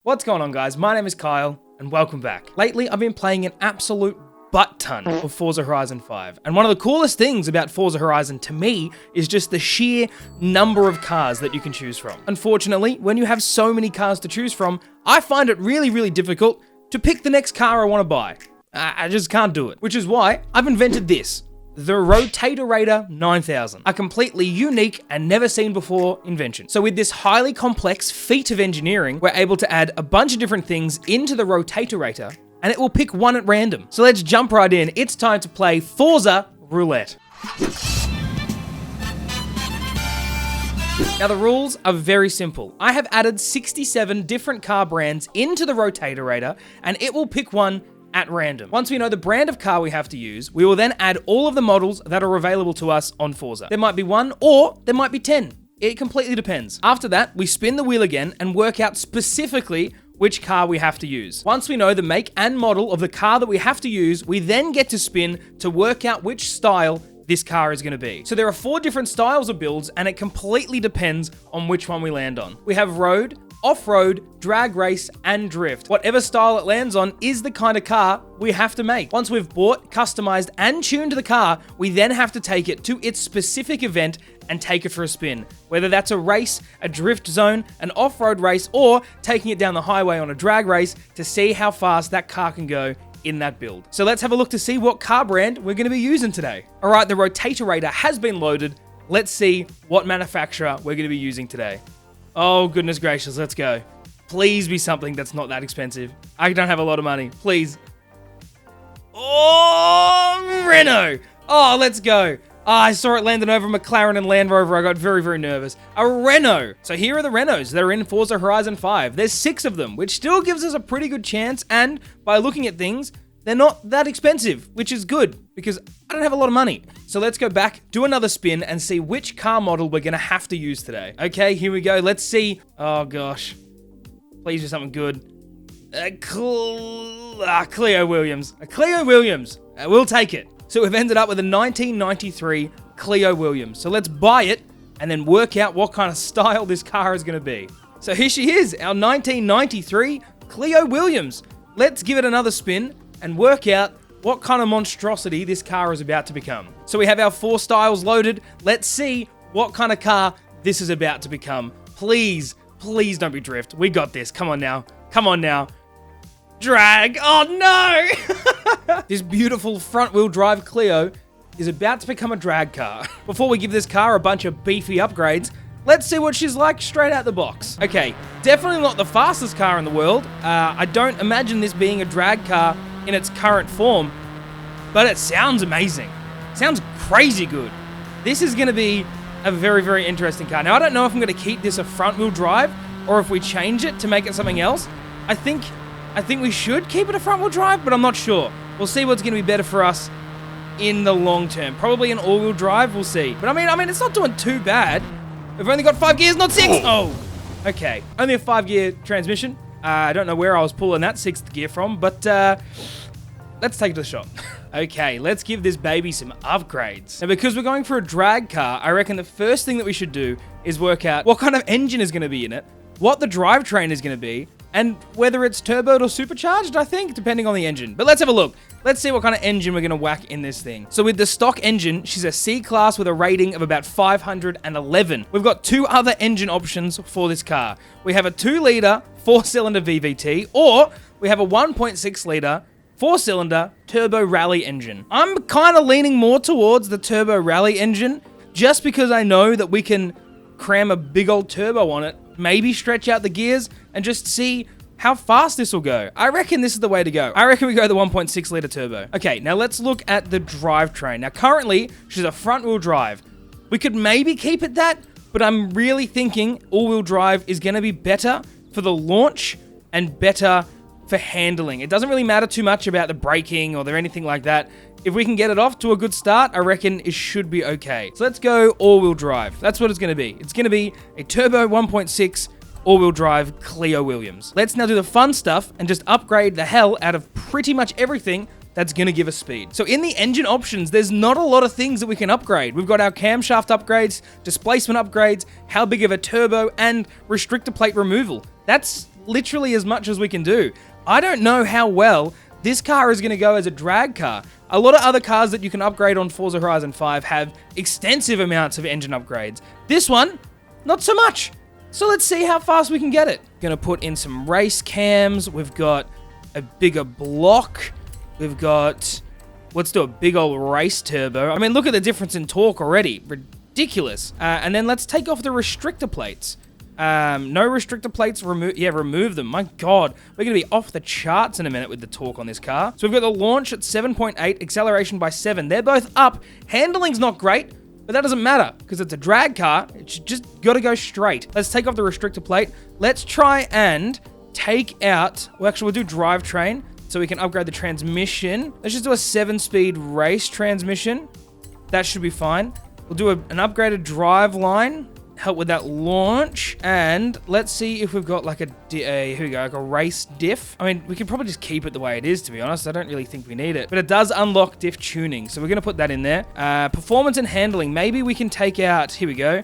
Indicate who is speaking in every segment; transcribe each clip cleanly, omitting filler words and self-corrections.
Speaker 1: What's going on, guys? My name is Kyle, and welcome back. Lately, I've been playing an absolute butt ton of Forza Horizon 5. And one of the coolest things about Forza Horizon to me is just the sheer number of cars that you can choose from. Unfortunately, when you have so many cars to choose from, I find it really difficult to pick the next car I want to buy. I just can't do it. Which is why I've invented this. The Rotatorator 9000, a completely unique and never seen before invention. So with this highly complex feat of engineering, we're able to add a bunch of different things into the Rotatorator, and it will pick one at random. So let's jump right in. It's time to play Forza Roulette. Now the rules are very simple. I have added 67 different car brands into the Rotatorator, and it will pick one at random. Once we know the brand of car we have to use, we will then add all of the models that are available to us on Forza. There might be one or there might be 10. It completely depends. After that, we spin the wheel again and work out specifically which car we have to use. Once we know the make and model of the car that we have to use, we then get to spin to work out which style this car is going to be. So there are 4 different styles of builds, and it completely depends on which one we land on. We have road, off-road, drag race, and drift. Whatever style it lands on is the kind of car we have to make. Once we've bought, customized, and tuned the car, we then have to take it to its specific event and take it for a spin. Whether that's a race, a drift zone, an off-road race, or taking it down the highway on a drag race to see how fast that car can go in that build. So let's have a look to see what car brand we're going to be using today. All right, the Rotatorator has been loaded. Let's see what manufacturer we're going to be using today. Oh, goodness gracious, let's go. Please be something that's not that expensive. I don't have a lot of money. Please. Oh, Renault. Oh, let's go. Oh, I saw it landing over McLaren and Land Rover. I got very nervous. A Renault. So here are the Renaults that are in Forza Horizon 5. There's 6 of them, which still gives us a pretty good chance. And by looking at things, they're not that expensive, which is good because I don't have a lot of money. So let's go back, do another spin, and see which car model we're going to have to use today. Okay, here we go. Let's see. Oh, gosh. Please do something good. Clio Williams. A Clio Williams. We'll take it. So we've ended up with a 1993 Clio Williams. So let's buy it and then work out what kind of style this car is going to be. So here she is, our 1993 Clio Williams. Let's give it another spin and work out what kind of monstrosity this car is about to become. So we have our 4 styles loaded. Let's see what kind of car this is about to become. Please don't be drift. We got this. Come on now. Drag. Oh no! This beautiful front-wheel drive Clio is about to become a drag car. Before we give this car a bunch of beefy upgrades, let's see what she's like straight out the box. Okay, definitely not the fastest car in the world. I don't imagine this being a drag car in its current form, but it sounds amazing. Sounds crazy good. This is going to be a very interesting car. Now, I don't know if I'm going to keep this a front-wheel drive or if we change it to make it something else. I think we should keep it a front-wheel drive, but I'm not sure. We'll see what's going to be better for us in the long term. Probably an all-wheel drive, we'll see. But I mean, it's not doing too bad. We've only got 5 gears, not 6. Oh, okay. Only a 5-gear transmission. I don't know where I was pulling that 6th gear from, but let's take it to the shop. Okay, let's give this baby some upgrades. Now, because we're going for a drag car, I reckon the first thing that we should do is work out what kind of engine is going to be in it, what the drivetrain is going to be, and whether it's turboed or supercharged, I think, depending on the engine. But let's have a look. Let's see what kind of engine we're going to whack in this thing. So with the stock engine, she's a C-Class with a rating of about 511. We've got 2 other engine options for this car. We have a 2-litre 4-cylinder VVT, or we have a 1.6-litre 4-cylinder turbo rally engine. I'm kind of leaning more towards the turbo rally engine, just because I know that we can cram a big old turbo on it, maybe stretch out the gears, and just see how fast this will go. I reckon this is the way to go. I reckon we go the 1.6-litre turbo. Okay, now let's look at the drivetrain. Now currently, she's a front-wheel drive. We could maybe keep it that, but I'm really thinking all-wheel drive is going to be better for the launch and better for handling. It doesn't really matter too much about the braking or anything like that. If we can get it off to a good start, I reckon it should be okay. So let's go all-wheel drive. That's what it's going to be. It's going to be a turbo 1.6 all-wheel drive Clio Williams. Let's now do the fun stuff and just upgrade the hell out of pretty much everything that's going to give us speed. So in the engine options, there's not a lot of things that we can upgrade. We've got our camshaft upgrades, displacement upgrades, how big of a turbo, and restrictor plate removal. That's literally as much as we can do. I don't know how well this car is going to go as a drag car. A lot of other cars that you can upgrade on Forza Horizon 5 have extensive amounts of engine upgrades. This one, not so much. So let's see how fast we can get it. Gonna put in some race cams. We've got a bigger block. We've got, let's do a big old race turbo. I mean, look at the difference in torque already. Ridiculous. And then let's take off the restrictor plates. No restrictor plates, remove them. My God, we're going to be off the charts in a minute with the torque on this car. So we've got the launch at 7.8, acceleration by 7. They're both up. Handling's not great, but that doesn't matter because it's a drag car. It's just got to go straight. Let's take off the restrictor plate. Let's try and take out, well, actually, we'll do drivetrain so we can upgrade the transmission. Let's just do a 7-speed race transmission. That should be fine. We'll do an upgraded drive line. Help with that launch, and let's see if we've got like here we go, like a race diff. I mean, we could probably just keep it the way it is, to be honest. I don't really think we need it, but it does unlock diff tuning, so we're gonna put that in there. Performance and handling, maybe we can take out, here we go,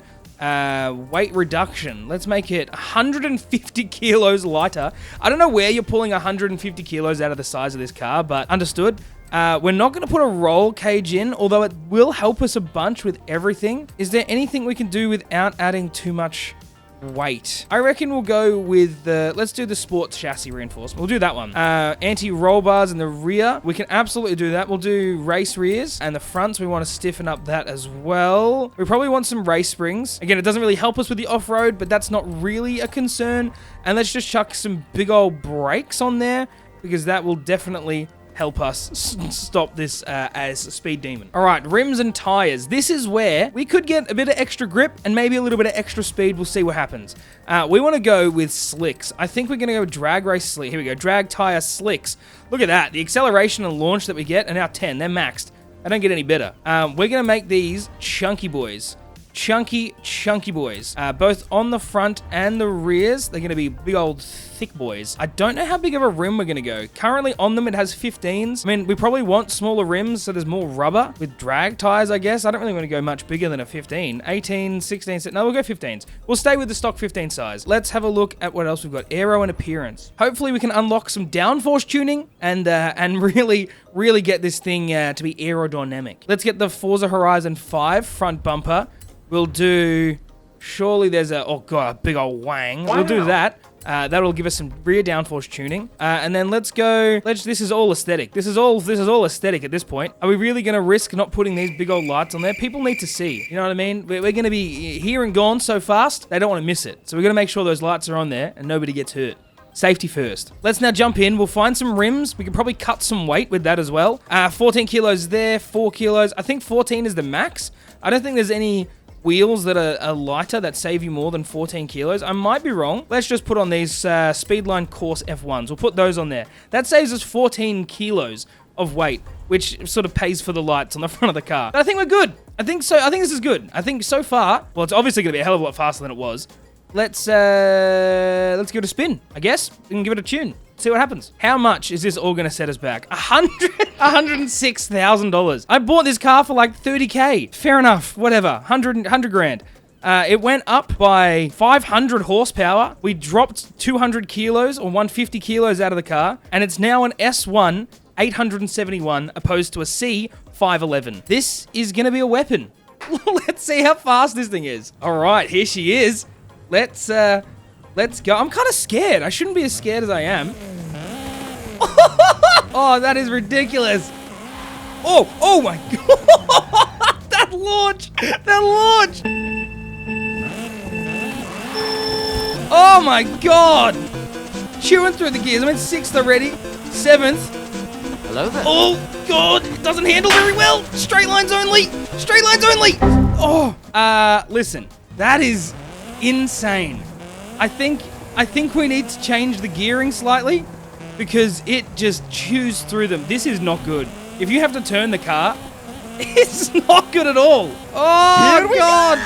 Speaker 1: weight reduction. Let's make it 150 kilos lighter. I don't know where you're pulling 150 kilos out of the size of this car, but understood. We're not going to put a roll cage in, although it will help us a bunch with everything. Is there anything we can do without adding too much weight? I reckon we'll go with let's do the sports chassis reinforcement. We'll do that one. Anti-roll bars in the rear. We can absolutely do that. We'll do race rears, and the fronts, we want to stiffen up that as well. We probably want some race springs. Again, it doesn't really help us with the off-road, but that's not really a concern. And let's just chuck some big old brakes on there, because that will definitely help us stop this as Speed Demon. All right, rims and tires. This is where we could get a bit of extra grip and maybe a little bit of extra speed. We'll see what happens. We want to go with slicks. I think we're going to go drag race slick. Here we go, drag tire slicks. Look at that. The acceleration and launch that we get are now 10. They're maxed. They don't get any better. We're going to make these chunky boys. Chunky boys. Both on the front and the rears, they're going to be big old thick boys. I don't know how big of a rim we're going to go. Currently on them, it has 15s. I mean, we probably want smaller rims so there's more rubber with drag tires, I guess. I don't really want to go much bigger than a 15. 18, 16, no, we'll go 15s. We'll stay with the stock 15 size. Let's have a look at what else we've got. Aero and appearance. Hopefully we can unlock some downforce tuning and really get this thing to be aerodynamic. Let's get the Forza Horizon 5 front bumper. We'll do, surely there's a big old wang. Wow. We'll do that. That'll give us some rear downforce tuning. And then this is all aesthetic. This is all aesthetic at this point. Are we really going to risk not putting these big old lights on there? People need to see, you know what I mean? We're going to be here and gone so fast, they don't want to miss it. So we're going to make sure those lights are on there and nobody gets hurt. Safety first. Let's now jump in. We'll find some rims. We can probably cut some weight with that as well. 14 kilos there, 4 kilos. I think 14 is the max. I don't think there's any wheels that are lighter that save you more than 14 kilos. I might be wrong. Let's just put on these Speedline Course F1s. We'll put those on there. That saves us 14 kilos of weight, which sort of pays for the lights on the front of the car. But I think we're good. I think so. I think this is good. I think so far, well, it's obviously going to be a hell of a lot faster than it was. Let's give it a spin, I guess. We can give it a tune. See what happens. How much is this all going to set us back? $106,000. I bought this car for like 30K. Fair enough. Whatever. 100 grand. It went up by 500 horsepower. We dropped 200 kilos or 150 kilos out of the car. And it's now an S1 871 opposed to a C 511. This is going to be a weapon. Let's see how fast this thing is. All right, here she is. Let's go. I'm kind of scared. I shouldn't be as scared as I am. Oh, that is ridiculous. Oh my God. That launch. Oh my God. Chewing through the gears. I'm in 6th already. 7th.
Speaker 2: Hello there.
Speaker 1: Oh God, it doesn't handle very well. Straight lines only. Oh, listen, that is insane. I think we need to change the gearing slightly because it just chews through them. This is not good. If you have to turn the car, it's not good at all. Oh God.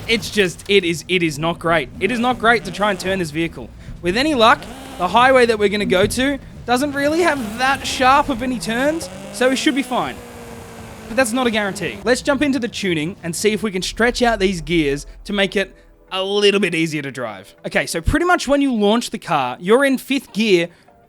Speaker 1: It is not great. It is not great to try and turn this vehicle. With any luck, the highway that we're going to go to doesn't really have that sharp of any turns, so we should be fine. But that's not a guarantee. Let's jump into the tuning and see if we can stretch out these gears to make it a little bit easier to drive. Okay, so pretty much when you launch the car, you're in 5th gear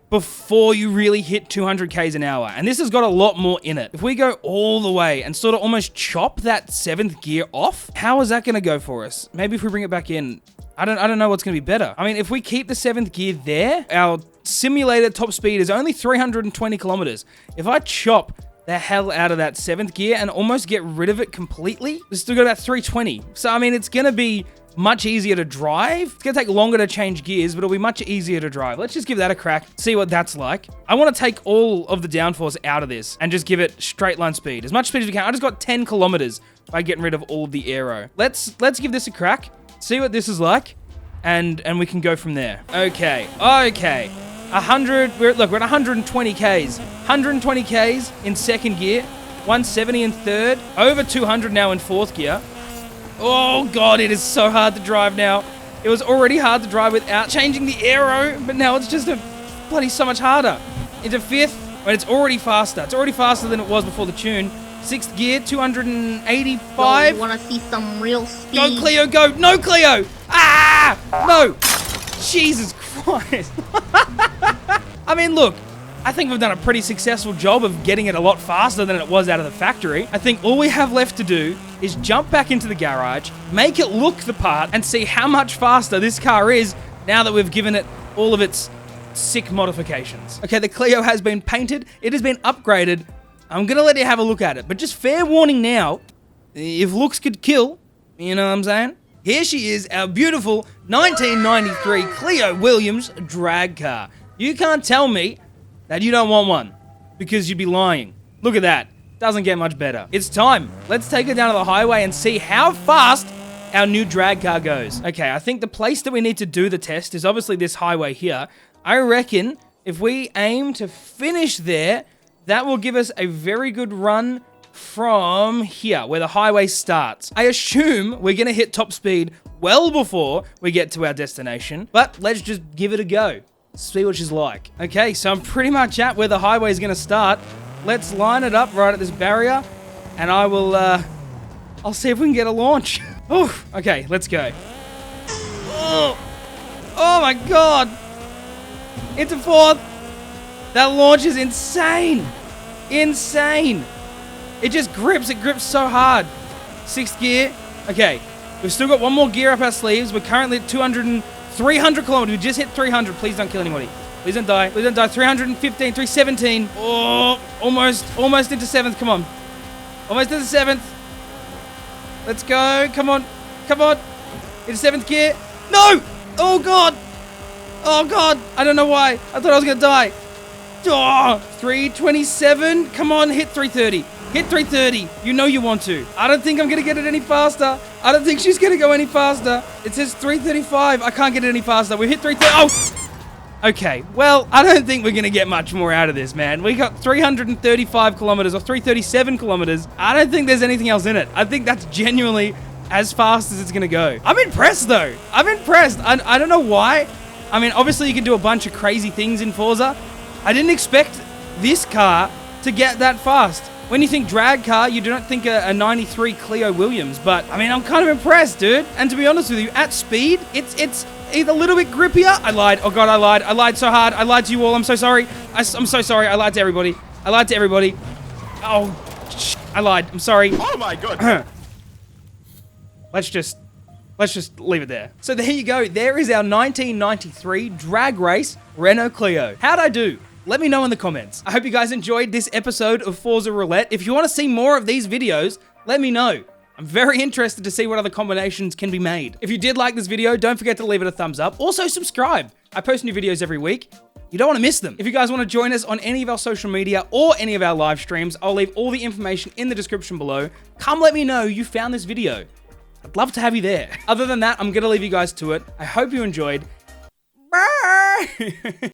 Speaker 1: before you really hit 200 k's an hour. And this has got a lot more in it. If we go all the way and sort of almost chop that 7th gear off, how is that going to go for us? Maybe if we bring it back in, I don't know what's going to be better. I mean, if we keep the 7th gear there, our simulated top speed is only 320 kilometers. If I chop the hell out of that 7th gear and almost get rid of it completely, we've still got about 320. So, I mean, it's going to be much easier to drive. It's going to take longer to change gears, but it'll be much easier to drive. Let's just give that a crack, see what that's like. I want to take all of the downforce out of this and just give it straight line speed. As much speed as we can. I just got 10 kilometers by getting rid of all of the aero. Let's give this a crack, see what this is like, and we can go from there. Okay. 100, we're at 120 Ks. 120 Ks in 2nd gear, 170 in 3rd, over 200 now in 4th gear. Oh god, it is so hard to drive now. It was already hard to drive without changing the aero, but now it's just bloody so much harder. Into 5th, when it's already faster. It's already faster than it was before the tune. 6th gear, 285.
Speaker 2: Yo, you wanna see some real speed?
Speaker 1: Go Clio, go! No Clio! Ah! No! Jesus Christ. I mean, look, I think we've done a pretty successful job of getting it a lot faster than it was out of the factory. I think all we have left to do is jump back into the garage, make it look the part, and see how much faster this car is now that we've given it all of its sick modifications. Okay, the Clio has been painted. It has been upgraded. I'm going to let you have a look at it. But just fair warning now, if looks could kill, you know what I'm saying? Here she is, our beautiful 1993 Clio Williams drag car. You can't tell me that you don't want one, because you'd be lying. Look at that. Doesn't get much better. It's time. Let's take it down to the highway and see how fast our new drag car goes. Okay, I think the place that we need to do the test is obviously this highway here. I reckon if we aim to finish there, that will give us a very good run from here, where the highway starts. I assume we're going to hit top speed well before we get to our destination, but let's just give it a go. See what she's like. Okay, so I'm pretty much at where the highway is going to start. Let's line it up right at this barrier, and I will, I'll see if we can get a launch. Oh, okay, let's go. Oh my God. Into 4th. That launch is insane. Insane. It just grips. It grips so hard. 6th gear. Okay, we've still got one more gear up our sleeves. We're currently at 300 kilometers. We just hit 300. Please don't kill anybody. Please don't die. Please don't die. 315, 317. Oh, almost into 7th. Come on. Almost into 7th. Let's go. Come on. Come on. Into 7th gear. No! Oh, God. Oh, God. I don't know why. I thought I was going to die. Oh, 327. Come on. Hit 330. Hit 330. You know you want to. I don't think I'm going to get it any faster. I don't think she's going to go any faster. It says 335. I can't get it any faster. We hit 330. Oh! Okay. Well, I don't think we're going to get much more out of this, man. We got 335 kilometers or 337 kilometers. I don't think there's anything else in it. I think that's genuinely as fast as it's going to go. I'm impressed, though. I'm impressed. I don't know why. I mean, obviously, you can do a bunch of crazy things in Forza. I didn't expect this car to get that fast. When you think drag car, you don't think a 93 Clio Williams, but I mean, I'm kind of impressed, dude. And to be honest with you, at speed, it's either a little bit grippier. I lied. Oh God, I lied. I lied so hard. I lied to you all. I'm so sorry. I'm so sorry. I lied to everybody. I lied to everybody. Oh, I lied. I'm sorry.
Speaker 3: Oh my God.
Speaker 1: Let's just leave it there. So there you go. There is our 1993 drag race Renault Clio. How'd I do? Let me know in the comments. I hope you guys enjoyed this episode of Forza Roulette. If you want to see more of these videos, let me know. I'm very interested to see what other combinations can be made. If you did like this video, don't forget to leave it a thumbs up. Also, subscribe. I post new videos every week. You don't want to miss them. If you guys want to join us on any of our social media or any of our live streams, I'll leave all the information in the description below. Come let me know you found this video. I'd love to have you there. Other than that, I'm going to leave you guys to it. I hope you enjoyed. Bye!